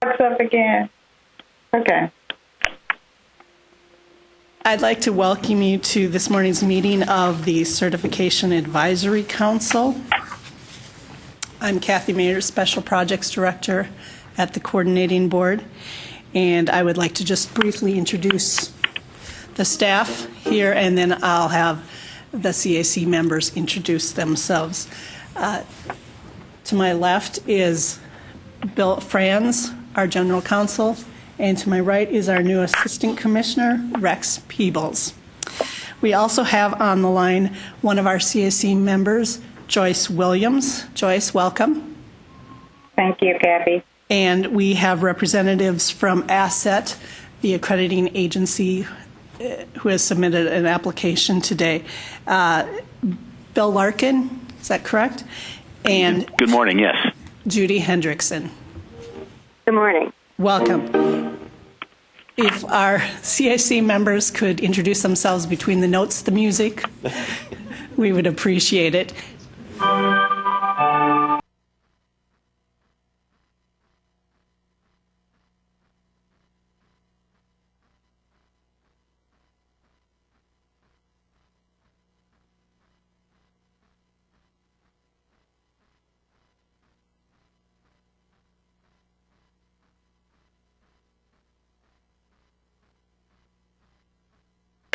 starts up again. Okay. I'd like to welcome you to this morning's meeting of the Certification Advisory Council. I'm Kathy Mayer, Special Projects Director at the Coordinating Board, and I would like to just briefly introduce the staff here, and then I'll have the CAC members introduce themselves. To my left is Bill Franz, our General Counsel, and to my right is our new Assistant Commissioner, Rex Peebles. We also have on the line one of our CAC members, Joyce Williams. Joyce, welcome. Thank you, Kathy. And we have representatives from ASSET, the accrediting agency, who has submitted an application today. Bill Larkin, is that correct? And good morning, yes. Judy Hendrickson. Good morning. Welcome. If our CAC members could introduce themselves between the notes, the music, we would appreciate it.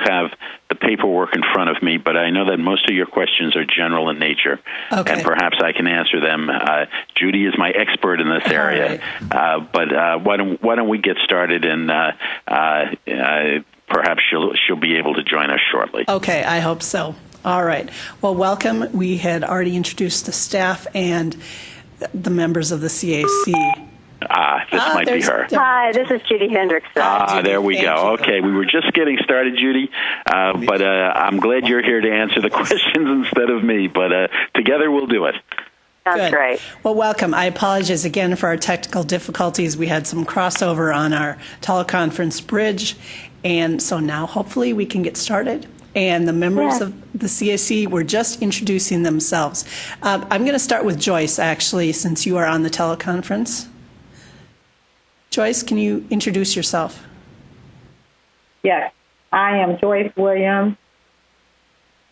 Have the paperwork in front of me, but I know that most of your questions are general in nature, okay, and perhaps I can answer them. Judy is my expert in this area, right. But why don't we get started, and perhaps she'll be able to join us shortly. Okay, I hope so. All right. Well, welcome. We had already introduced the staff and the members of the CAC. This might be her. Hi, this is Judy Hendrickson. Judy, there we go. Okay, we were just getting started, Judy, but I'm glad you're here to answer the questions instead of me, but together we'll do it. Sounds great. Well, welcome. I apologize again for our technical difficulties. We had some crossover on our teleconference bridge, and so now hopefully we can get started. And the members of the CAC were just introducing themselves. I'm going to start with Joyce, actually, since you are on the teleconference. Joyce, can you introduce yourself? Yes, I am Joyce Williams,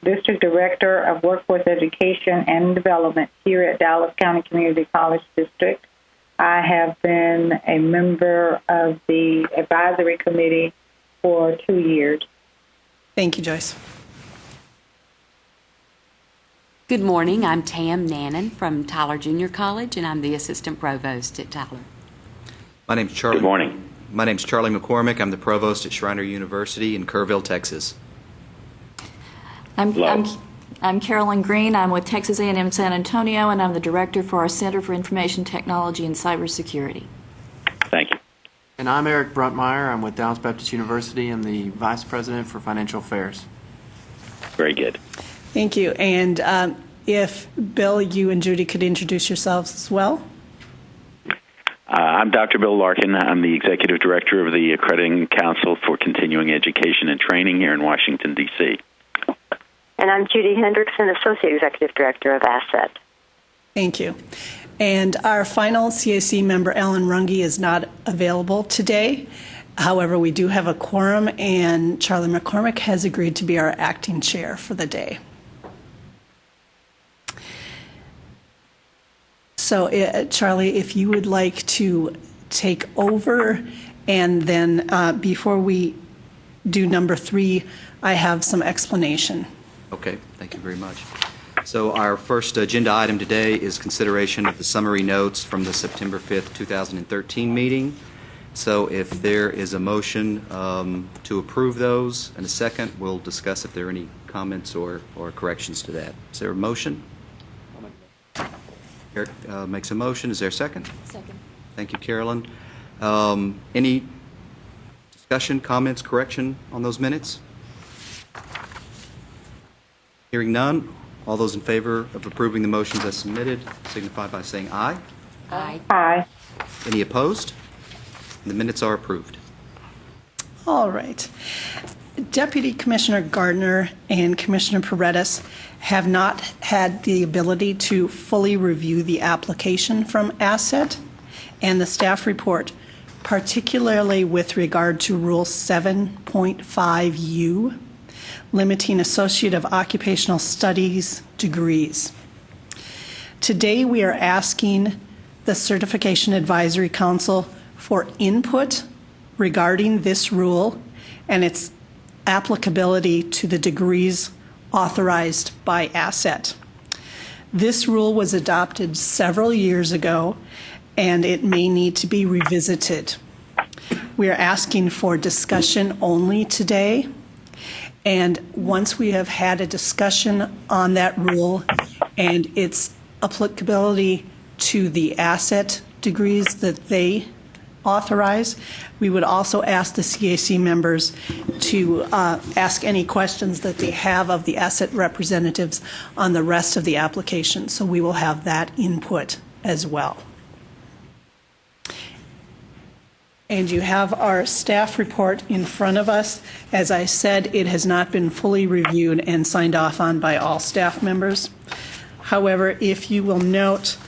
District Director of Workforce Education and Development here at Dallas County Community College District. I have been a member of the advisory committee for 2 years. Thank you, Joyce. Good morning. I'm Tam Nannon from Tyler Junior College, and I'm the Assistant Provost at Tyler. My name's Charlie. Good morning. My name's Charlie McCormick. I'm the Provost at Schreiner University in Kerrville, Texas. I'm Carolyn Green. I'm with Texas A&M San Antonio, and I'm the Director for our Center for Information Technology and Cybersecurity. Thank you. And I'm Eric Bruntmeyer. I'm with Dallas Baptist University. I'm the Vice President for Financial Affairs. Very good. Thank you. And if, Bill, you and Judy could introduce yourselves as well. I'm Dr. Bill Larkin. I'm the Executive Director of the Accrediting Council for Continuing Education and Training here in Washington, D.C. And I'm Judy Hendrickson, Associate Executive Director of ASSET. Thank you. And our final CAC member, Ellen Runge, is not available today. However, we do have a quorum, and Charlie McCormick has agreed to be our acting chair for the day. So, Charlie, if you would like to take over, and then before we do number 3, I have some explanation. Okay, thank you very much. So our first agenda item today is consideration of the summary notes from the September 5th, 2013 meeting. So if there is a motion to approve those and a second, we'll discuss if there are any comments or corrections to that. Is there a motion? Eric makes a motion. Is there a second? Second. Thank you, Carolyn. Any discussion, comments, correction on those minutes? Hearing none, all those in favor of approving the motions as submitted signify by saying aye. Aye. Aye. Any opposed? The minutes are approved. All right. Deputy Commissioner Gardner and Commissioner Paredes have not had the ability to fully review the application from ASSET, and the staff report particularly with regard to Rule 7.5U, limiting Associate of Occupational Studies degrees. Today, we are asking the Certification Advisory Council for input regarding this rule and its applicability to the degrees authorized by ASSET. This rule was adopted several years ago, and it may need to be revisited. We are asking for discussion only today, and once we have had a discussion on that rule and its applicability to the ASSET degrees that they authorize, we would also ask the CAC members to ask any questions that they have of the ASSET representatives on the rest of the application. So we will have that input as well. And you have our staff report in front of us. As I said, it has not been fully reviewed and signed off on by all staff members. However, if you will note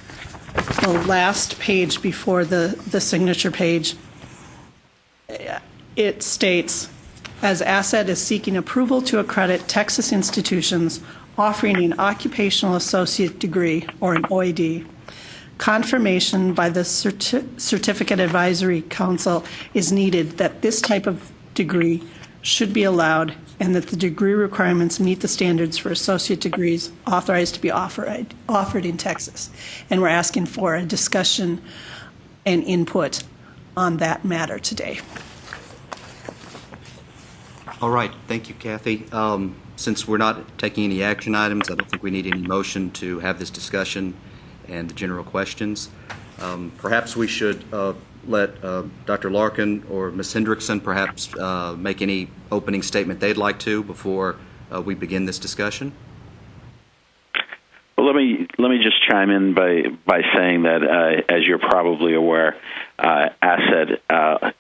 the last page before the signature page, it states, as ASSET is seeking approval to accredit Texas institutions offering an occupational associate degree, or an OAD, confirmation by the Certificate Advisory Council is needed that this type of degree should be allowed and that the degree requirements meet the standards for associate degrees authorized to be offered in Texas. And we're asking for a discussion and input on that matter today. All right. Thank you, Kathy. Since we're not taking any action items, I don't think we need any motion to have this discussion and the general questions. Perhaps we should let Dr. Larkin or Ms. Hendrickson perhaps make any opening statement they'd like to before we begin this discussion. Well, let me just chime in by saying that, as you're probably aware, ASSET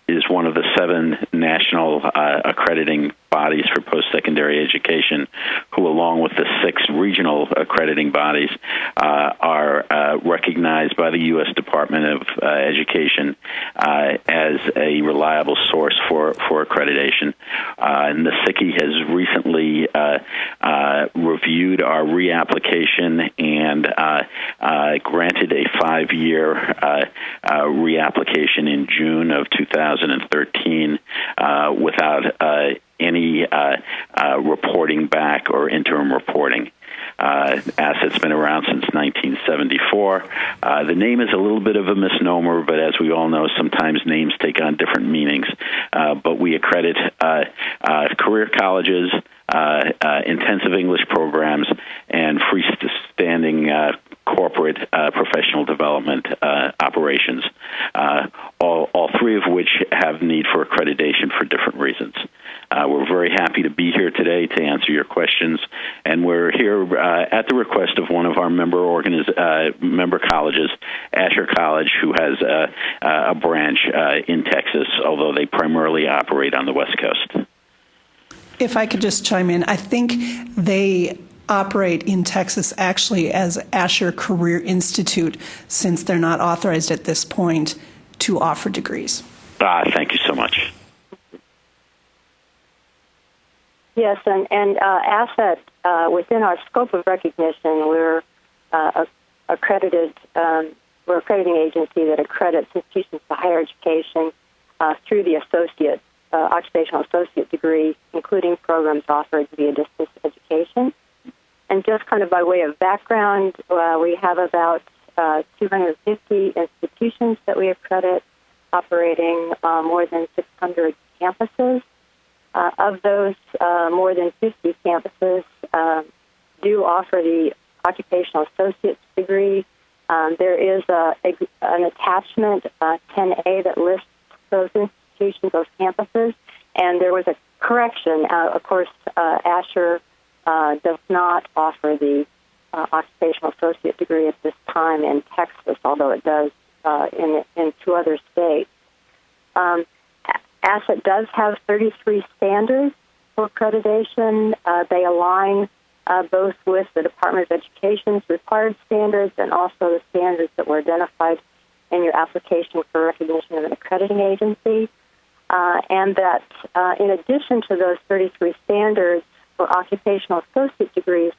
is one of the 7 national accrediting bodies for post-secondary education, who, along with the 6 regional accrediting bodies, are recognized by the U.S. Department of Education as a reliable source for accreditation. And the SICI has recently reviewed our reapplication and granted a 5-year reapplication in June of 2013 without any reporting back or interim reporting. ASSET's been around since 1974. The name is a little bit of a misnomer, but as we all know, sometimes names take on different meanings. But we accredit career colleges, intensive English programs, and freestanding corporate professional development operations, all 3 of which have need for accreditation for different reasons. We're very happy to be here today to answer your questions, and we're here at the request of one of our member colleges, Asher College, who has a branch in Texas, although they primarily operate on the West Coast. If I could just chime in, I think they operate in Texas actually as Asher Career Institute, since they're not authorized at this point to offer degrees. Thank you so much. Yes, and ASSET, within our scope of recognition, we're accredited. We're an accrediting agency that accredits institutions for higher education through the associate, occupational associate degree, including programs offered via distance education. And just kind of by way of background, we have about 250 institutions that we accredit, operating more than 600 campuses. Of those, more than 50 campuses do offer the occupational associate's degree. There is an attachment, 10A, that lists those institutions, those campuses, and there was a correction. Of course, Asher does not offer the occupational associate degree at this time in Texas, although it does in 2 other states. ASSET does have 33 standards for accreditation. They align both with the Department of Education's required standards and also the standards that were identified in your application for recognition of an accrediting agency, and that in addition to those 33 standards for occupational associate degrees,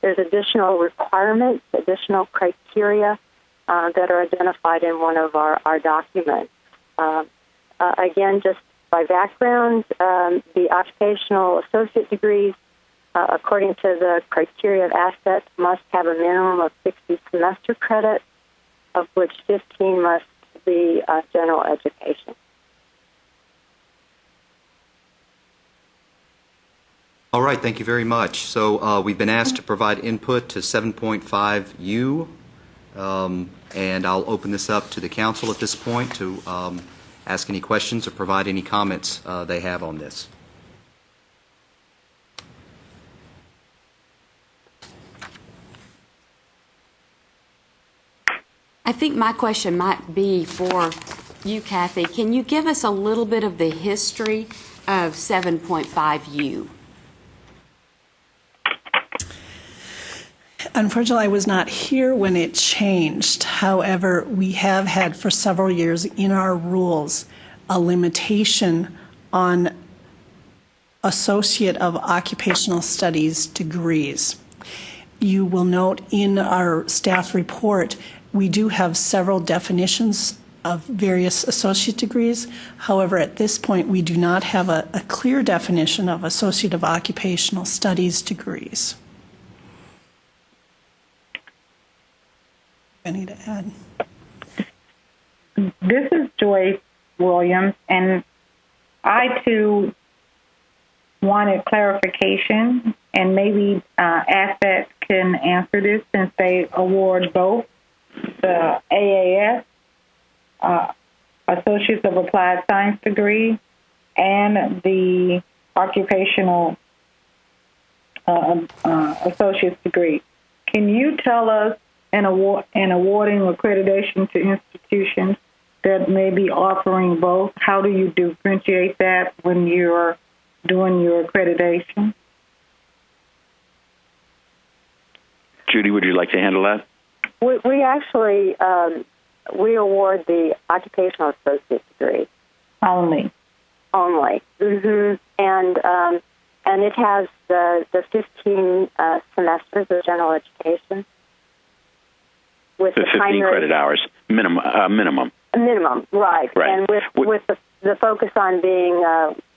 there's additional requirements, additional criteria that are identified in one of our documents. Again, just by background, the occupational associate degrees, according to the criteria of assets, must have a minimum of 60 semester credits, of which 15 must be general education. All right, thank you very much. So we've been asked to provide input to 7.5U, and I'll open this up to the council at this point to ask any questions or provide any comments they have on this. I think my question might be for you, Kathy. Can you give us a little bit of the history of 7.5U? Unfortunately, I was not here when it changed. However, we have had for several years in our rules a limitation on Associate of Occupational Studies degrees. You will note in our staff report, we do have several definitions of various associate degrees. However, at this point, we do not have a clear definition of Associate of Occupational Studies degrees. I need to add. This is Joyce Williams, and I too wanted clarification, and maybe Asset can answer this since they award both the AAS, Associates of Applied Science degree, and the Occupational Associate's degree. Can you tell us, in awarding accreditation to institutions that may be offering both, how do you differentiate that when you're doing your accreditation? Judy, would you like to handle that? We actually we award the occupational associate degree Only. Mm-hmm. And it has the 15 semesters of general education with the 15 credit hours minimum. Minimum, right? Right. And with the focus on being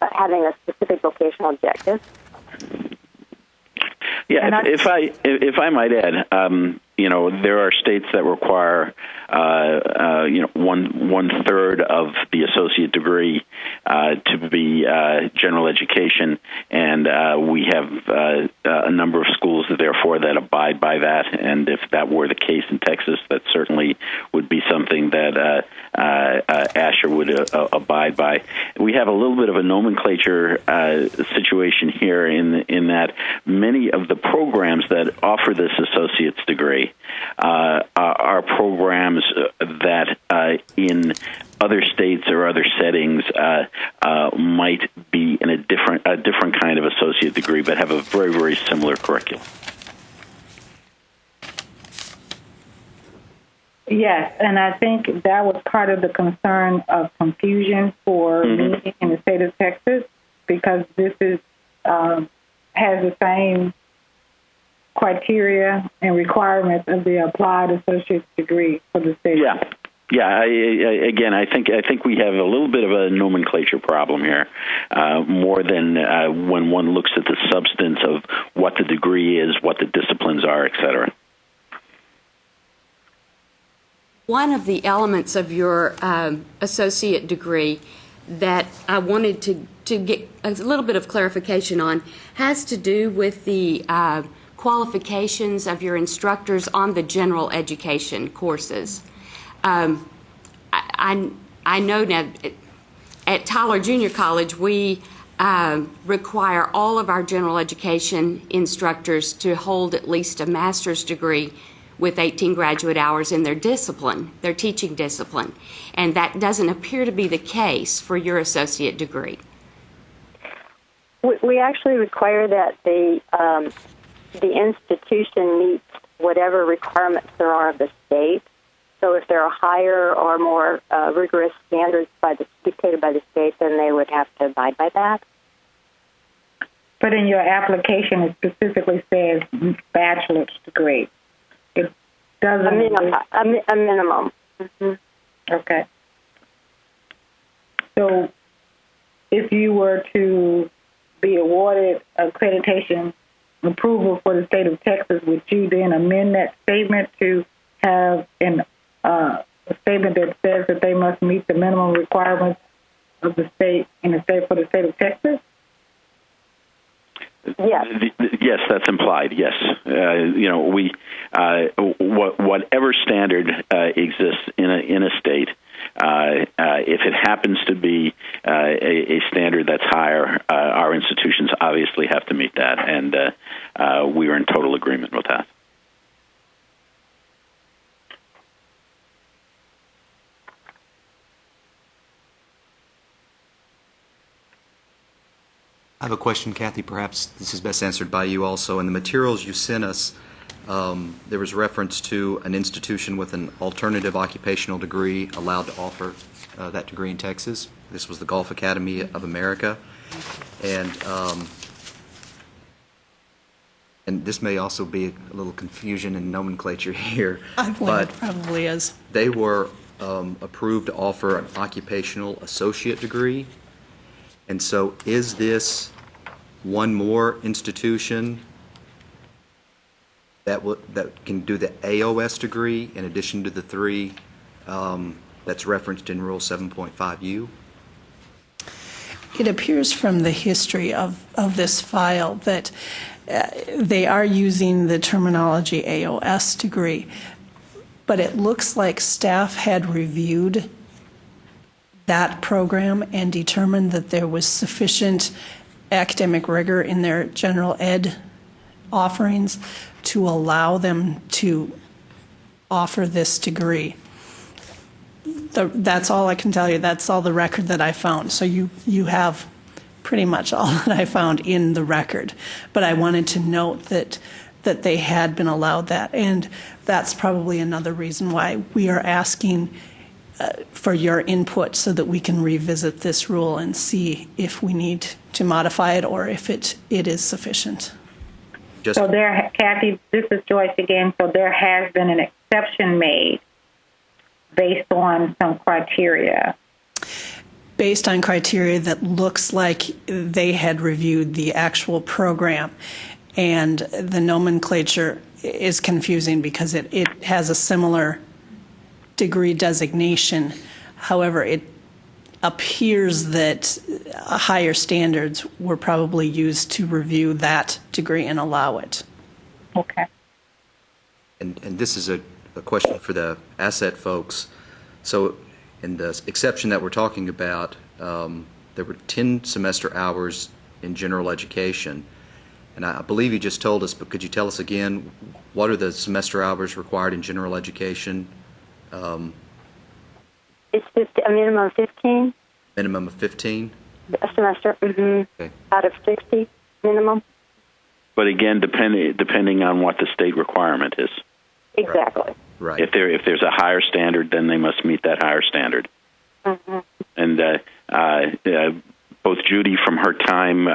having a specific vocational objective. Yeah, if I might add, there are states that require, 1/3 of the associate degree to be general education, and we have a number of schools, therefore, that abide by that. And if that were the case in Texas, that certainly would be something that Asher would abide by. We have a little bit of a nomenclature situation here in that many of the programs that offer this associate's degree are programs that in other states or other settings might be in a different kind of associate degree, but have a very, very similar curriculum. Yes, and I think that was part of the concern of confusion for me in the state of Texas, because this is has the same criteria and requirements of the applied associate's degree for the state. Yeah. Again, I think we have a little bit of a nomenclature problem here, more than when one looks at the substance of what the degree is, what the disciplines are, et cetera. One of the elements of your associate degree that I wanted to get a little bit of clarification on has to do with the qualifications of your instructors on the general education courses. I know now at Tyler Junior College we require all of our general education instructors to hold at least a master's degree with 18 graduate hours in their discipline, their teaching discipline. And that doesn't appear to be the case for your associate degree. We actually require that the institution meets whatever requirements there are of the state. So if there are higher or more rigorous standards dictated by the state, then they would have to abide by that. But in your application, it specifically says bachelor's degree. It doesn't. A minimum. Mm-hmm. Okay. So if you were to be awarded accreditation approval for the state of Texas, would you then amend that statement to have a statement that says that they must meet the minimum requirements of the state for the state of Texas? Yes. Yes, that's implied. Yes, we whatever standard exists in a state, if it happens to be a standard that's higher, our institutions obviously have to meet that, and we are in total agreement with that. I have a question, Kathy. Perhaps this is best answered by you also. In the materials you sent us, there was reference to an institution with an alternative occupational degree allowed to offer that degree in Texas. This was the Golf Academy of America. And this may also be a little confusion in nomenclature here. I believe it probably is. They were approved to offer an occupational associate degree. And so is this one more institution that can do the AOS degree in addition to the three that's referenced in Rule 7.5U? It appears from the history of this file that they are using the terminology AOS degree, but it looks like staff had reviewed that program and determined that there was sufficient academic rigor in their general ed offerings to allow them to offer this degree. That's all I can tell you. That's all the record that I found. So you have pretty much all that I found in the record. But I wanted to note that they had been allowed that. And that's probably another reason why we are asking for your input so that we can revisit this rule and see if we need to modify it or if it is sufficient. So there, Kathy, this is Joyce again. So there has been an exception made based on some criteria. Based on criteria that looks like they had reviewed the actual program. And the nomenclature is confusing because it has a similar degree designation. However, it appears that higher standards were probably used to review that degree and allow it. Okay. And this is a question for the asset folks. So in the exception that we're talking about, there were 10 semester hours in general education. And I believe you just told us, but could you tell us again, what are the semester hours required in general education? It's a minimum of 15. Minimum of 15? A semester, Okay. Out of 60 minimum. But again, depending on what the state requirement is. Exactly. Right. If there's a higher standard, then they must meet that higher standard. Mm-hmm. And both Judy from her time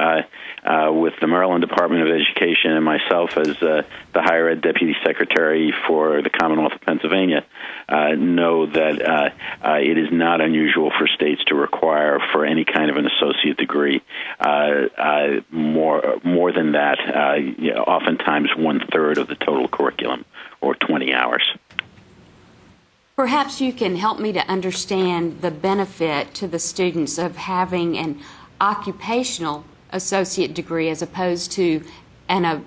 with the Maryland Department of Education and myself as the Higher Ed Deputy Secretary for the Commonwealth of Pennsylvania know that it is not unusual for states to require for any kind of an associate degree more than that, oftentimes 1/3 of the total curriculum, or 20 hours. Perhaps you can help me to understand the benefit to the students of having an occupational associate degree as opposed to an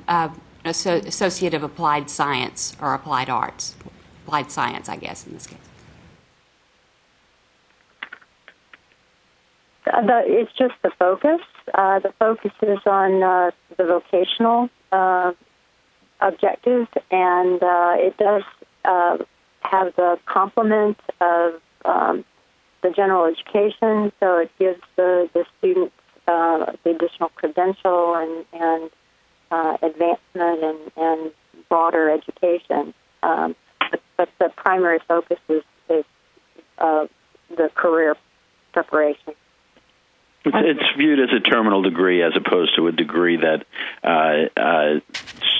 associate of applied science or applied arts. Applied science, I guess, in this case. It's just the focus. The focus is on the vocational objectives, and it does have the complement of the general education, so it gives the students the additional credential and advancement and broader education. But the primary primary focus is the career preparation. It's viewed as a terminal degree as opposed to a degree that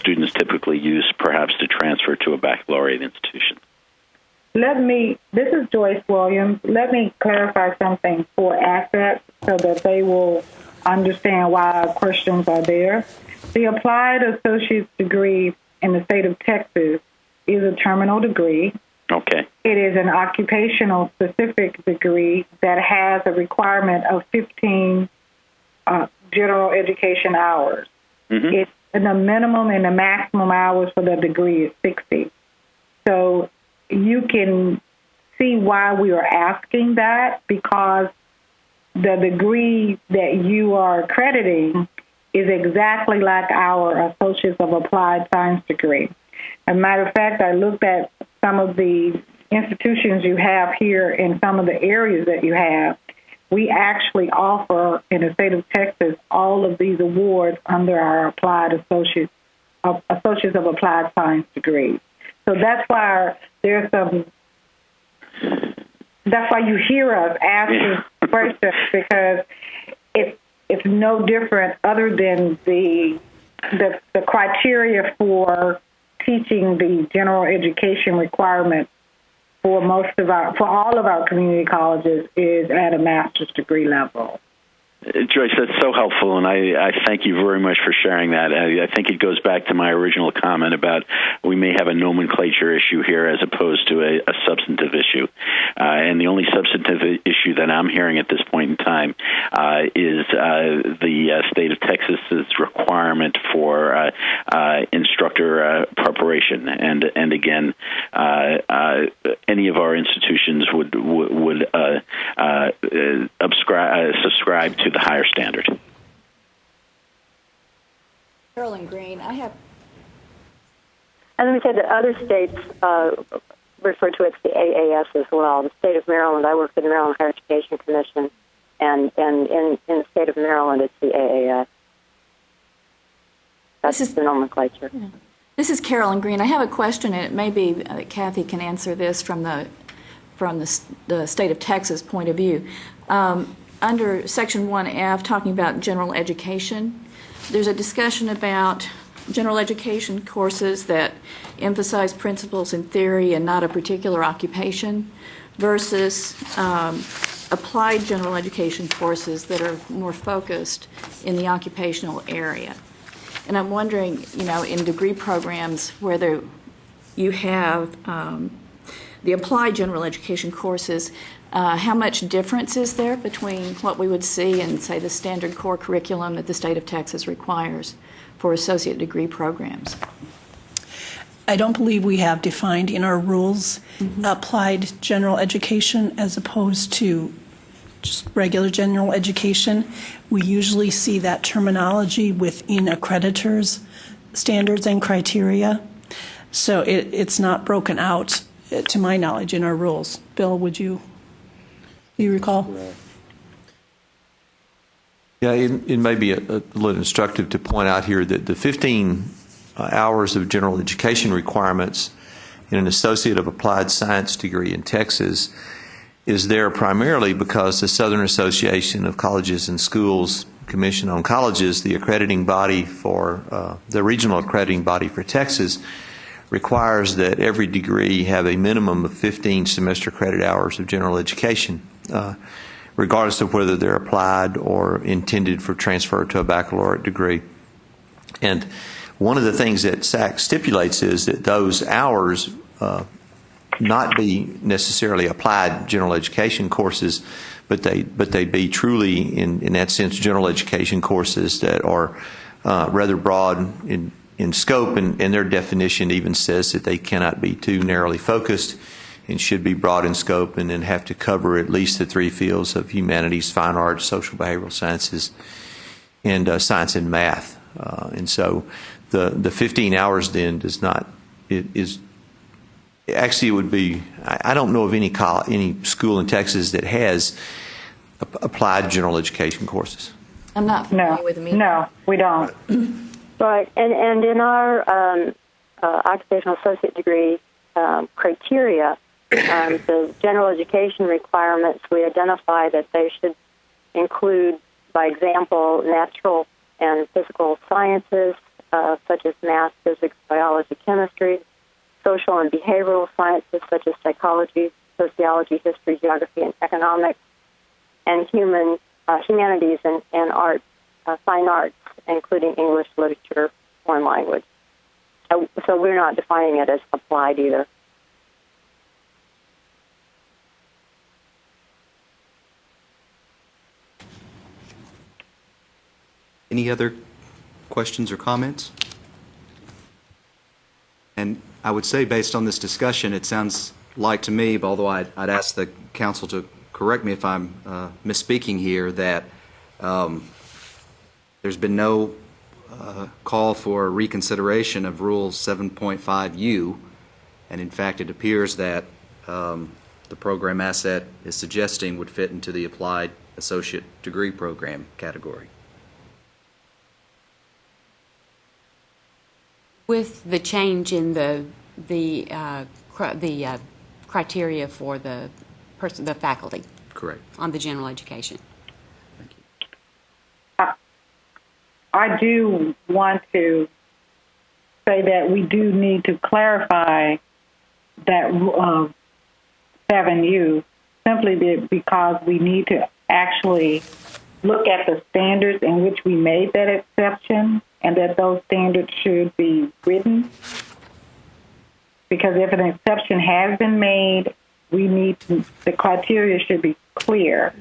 students typically use perhaps to transfer to a baccalaureate institution. This is Joyce Williams. Let me clarify something for assets so that they will understand why our questions are there. The applied associate's degree in the state of Texas is a terminal degree. Okay. It is an occupational specific degree that has a requirement of 15 general education hours. Mm-hmm. It's the minimum and the maximum hours for the degree is 60. So you can see why we are asking that, because the degree that you are accrediting is exactly like our Associates of Applied Science degree. As a matter of fact, I looked at some of the institutions you have here in some of the areas that you have. We actually offer in the state of Texas all of these awards under our Applied Associates of Applied Science degrees. So that's why there's some. That's why you hear us asking questions, because it's no different other than the criteria for teaching the general education requirement for all of our community colleges is at a master's degree level. Joyce, that's so helpful, and I thank you very much for sharing that. I think it goes back to my original comment about we may have a nomenclature issue here as opposed to a substantive issue. And the only substantive issue that I'm hearing at this point in time is the state of Texas's requirement for instructor preparation. And again, any of our institutions would subscribe to the higher standard. Carolyn Green, I have. And let me say that other states refer to it as the AAS as well. The state of Maryland, I work for the Maryland Higher Education Commission, and in the state of Maryland, it's the AAS. That's the nomenclature. Yeah. This is Carolyn Green. I have a question, and it may be that Kathy can answer this from the state of Texas point of view. Under Section 1F, talking about general education, there's a discussion about general education courses that emphasize principles in theory and not a particular occupation versus applied general education courses that are more focused in the occupational area. And I'm wondering, in degree programs, whether you have the applied general education courses, how much difference is there between what we would see in, say, the standard core curriculum that the state of Texas requires for associate degree programs? I don't believe we have defined in our rules applied general education as opposed to just regular general education. We usually see that terminology within accreditors' standards and criteria. So it's not broken out, to my knowledge, in our rules. Bill, do you recall? Yeah, it may be a little instructive to point out here that the 15 hours of general education requirements in an Associate of Applied Science degree in Texas is there primarily because the Southern Association of Colleges and Schools Commission on Colleges, the accrediting body for the regional accrediting body for Texas, requires that every degree have a minimum of 15 semester credit hours of general education, regardless of whether they're applied or intended for transfer to a baccalaureate degree. And one of the things that SAC stipulates is that those hours not be necessarily applied general education courses, but they be truly, in that sense, general education courses that are rather broad in scope, and their definition even says that they cannot be too narrowly focused and should be broad in scope and then have to cover at least the three fields of humanities, fine arts, social behavioral sciences, and science and math. And so the 15 hours then does not, actually it would be, I don't know of any school in Texas that has applied general education courses. I'm not familiar with them either. No, we don't. Right, and in our occupational associate degree criteria, the general education requirements, we identify that they should include, by example, natural and physical sciences, such as math, physics, biology, chemistry, social and behavioral sciences, such as psychology, sociology, history, geography, and economics, and humanities and art, fine arts, including English, literature, foreign language. So we're not defining it as applied either. Any other questions or comments? And I would say, based on this discussion, it sounds like to me, although I'd ask the council to correct me if I'm misspeaking here, that there's been no call for reconsideration of Rule 7.5U, and in fact it appears that the program asset is suggesting would fit into the applied associate degree program category. With the change in the criteria for the faculty. Correct. On the general education. Thank you. I do want to say that we do need to clarify that 7U simply because we need to actually look at the standards in which we made that exception, and that those standards should be written. Because if an exception has been made, the criteria should be clear,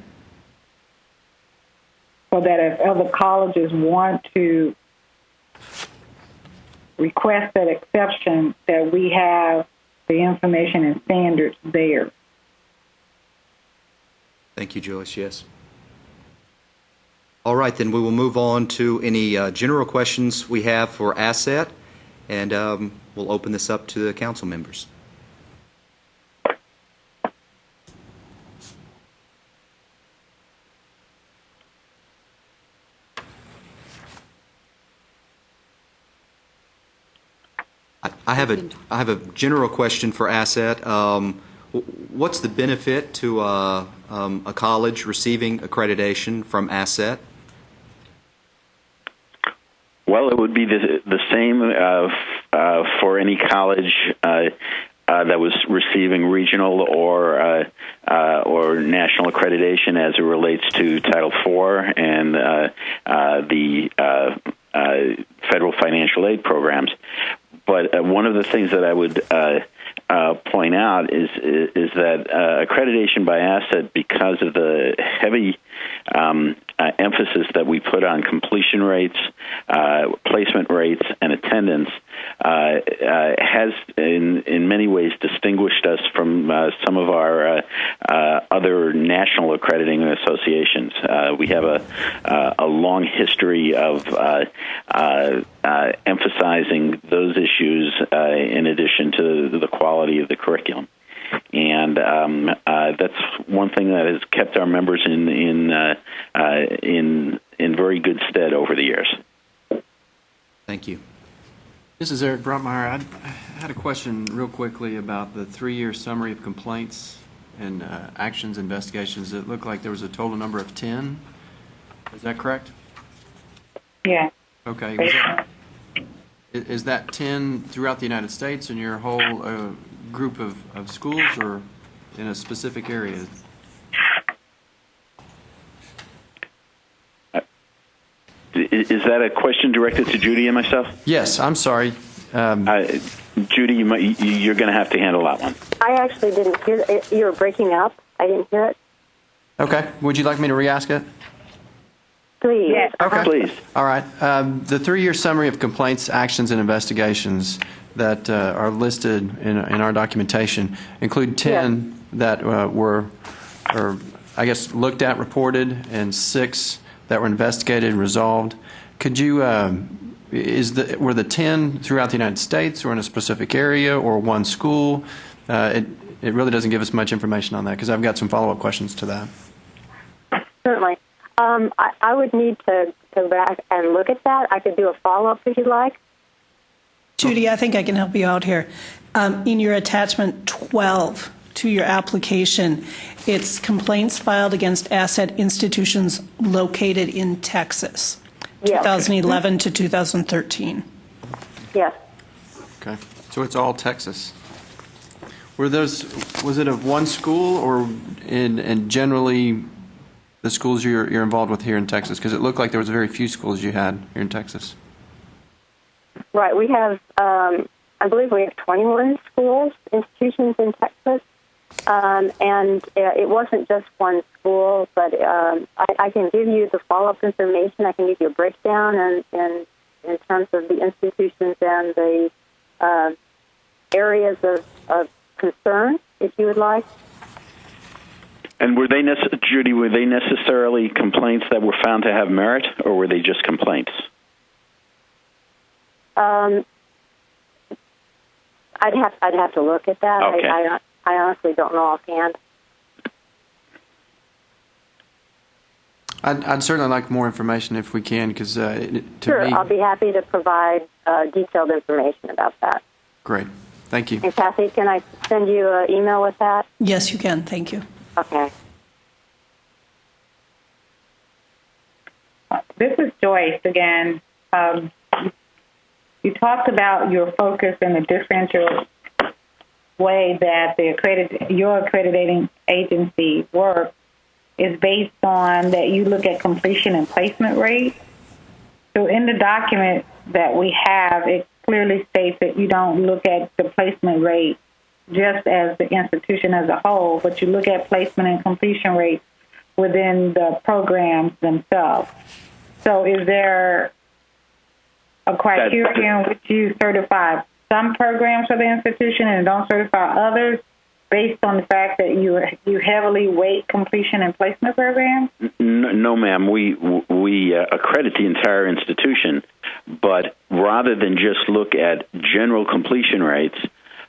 so that if other colleges want to request that exception, that we have the information and standards there. Thank you, Joyce. Yes. All right, then we will move on to any general questions we have for Asset, and we'll open this up to the council members. I have a general question for Asset. What's the benefit to a college receiving accreditation from Asset? Well, it would be the same for any college that was receiving regional or national accreditation as it relates to Title IV and the federal financial aid programs. But one of the things that I would point out is that accreditation by Asset, because of the heavy emphasis that we put on completion rates, placement rates, and attendance, has in many ways distinguished us from some of our other national accrediting associations. We have a long history of emphasizing those issues in addition to the quality of the curriculum. And that's one thing that has kept our members in very good stead over the years. Thank you. This is Eric Bruntmeyer. I had a question real quickly about the 3-year summary of complaints and actions, investigations. It looked like there was a total number of 10. Is that correct? Yeah. Okay. Is that 10 throughout the United States in your whole group of schools, or in a specific area? Is that a question directed to Judy and myself? Yes, I'm sorry. Judy, you're going to have to handle that one. I actually didn't hear it. You were breaking up. I didn't hear it. Okay. Would you like me to re-ask it? Please. Yes. Okay. Please. All right. The 3-year summary of complaints, actions, and investigations that are listed in our documentation include 10 that were, or I guess, looked at, reported, and 6 that were investigated and resolved. Could you, were the 10 throughout the United States, or in a specific area, or one school? It really doesn't give us much information on that, because I've got some follow-up questions to that. Certainly. I would need to go back and look at that. I could do a follow-up if you'd like. Judy, I think I can help you out here. In your attachment 12 to your application, it's complaints filed against asset institutions located in Texas, Yes. 2011 to 2013. Yes. Okay, so it's all Texas. Was it of one school or in generally the schools you're involved with here in Texas? Because it looked like there was very few schools you had here in Texas. Right. We have, I believe we have 21 schools, institutions in Texas. And it wasn't just one school, but I can give you the follow-up information. I can give you a breakdown in terms of the institutions and the areas of concern, if you would like. And were they, Judy, were they necessarily complaints that were found to have merit, or were they just complaints? I'd have to look at that. Okay. I honestly don't know offhand. I'd certainly like more information if we can, because Sure, I'll be happy to provide detailed information about that. Great. Thank you. And Kathy, can I send you an email with that? Yes, you can. Thank you. Okay. This is Joyce again. You talked about your focus in a differential way that your accrediting agency work is based on that you look at completion and placement rate. So in the document that we have, it clearly states that you don't look at the placement rate just as the institution as a whole, but you look at placement and completion rates within the programs themselves. So is there a criteria in which you certify some programs for the institution and don't certify others based on the fact that you heavily weight completion and placement programs? No, ma'am. We accredit the entire institution, but rather than just look at general completion rates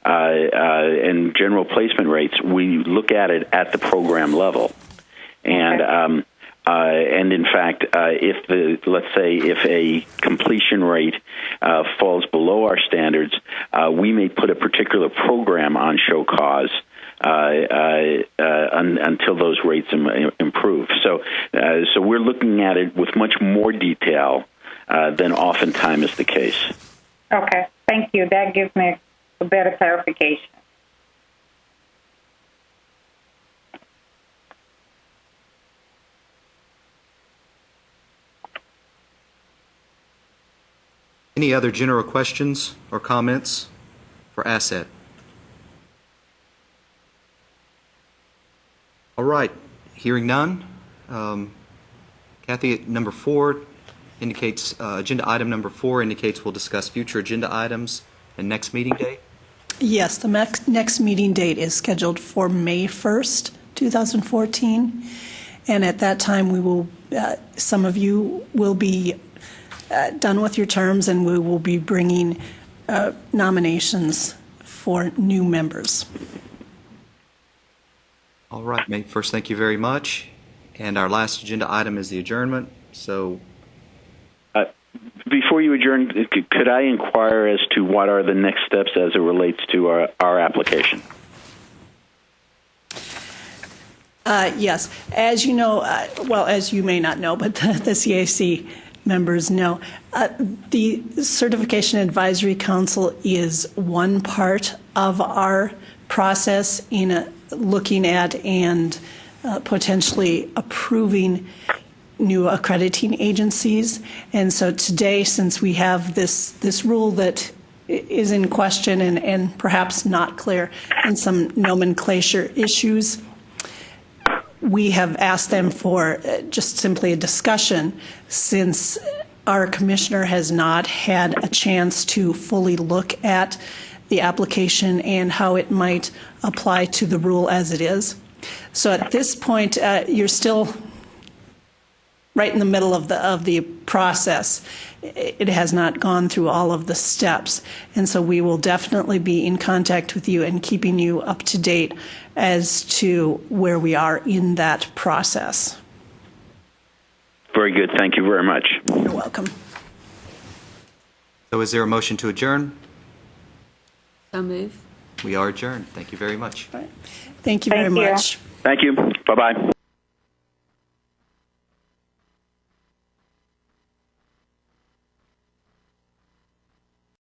and general placement rates, we look at it at the program level. And and in fact, let's say if a completion rate falls below our standards, we may put a particular program on show cause until those rates improve. So we're looking at it with much more detail than oftentimes is the case. Okay, thank you. That gives me a better clarification. Any other general questions or comments for Asset? All right, hearing none. Kathy, number 4 indicates, agenda item number 4 indicates we'll discuss future agenda items and next meeting date. Yes, the next meeting date is scheduled for May 1st, 2014. And at that time, we will, some of you will be done with your terms, and we will be bringing nominations for new members. All right, May 1st, thank you very much. And our last agenda item is the adjournment. So, before you adjourn, could I inquire as to what are the next steps as it relates to our application? Yes. As you know, well, as you may not know, but the CAC members know, the Certification Advisory Council is one part of our process in looking at and potentially approving new accrediting agencies. And so today, since we have this rule that is in question and perhaps not clear and some nomenclature issues, we have asked them for just simply a discussion, since our commissioner has not had a chance to fully look at the application and how it might apply to the rule as it is. So at this point, you're still right in the middle of the process. It has not gone through all of the steps, and so we will definitely be in contact with you and keeping you up to date as to where we are in that process. Very good. Thank you very much. You're welcome. is there a motion to adjourn? So move. We are adjourned. Thank you very much. Thank you very Thank you. much. Thank you. Bye-bye.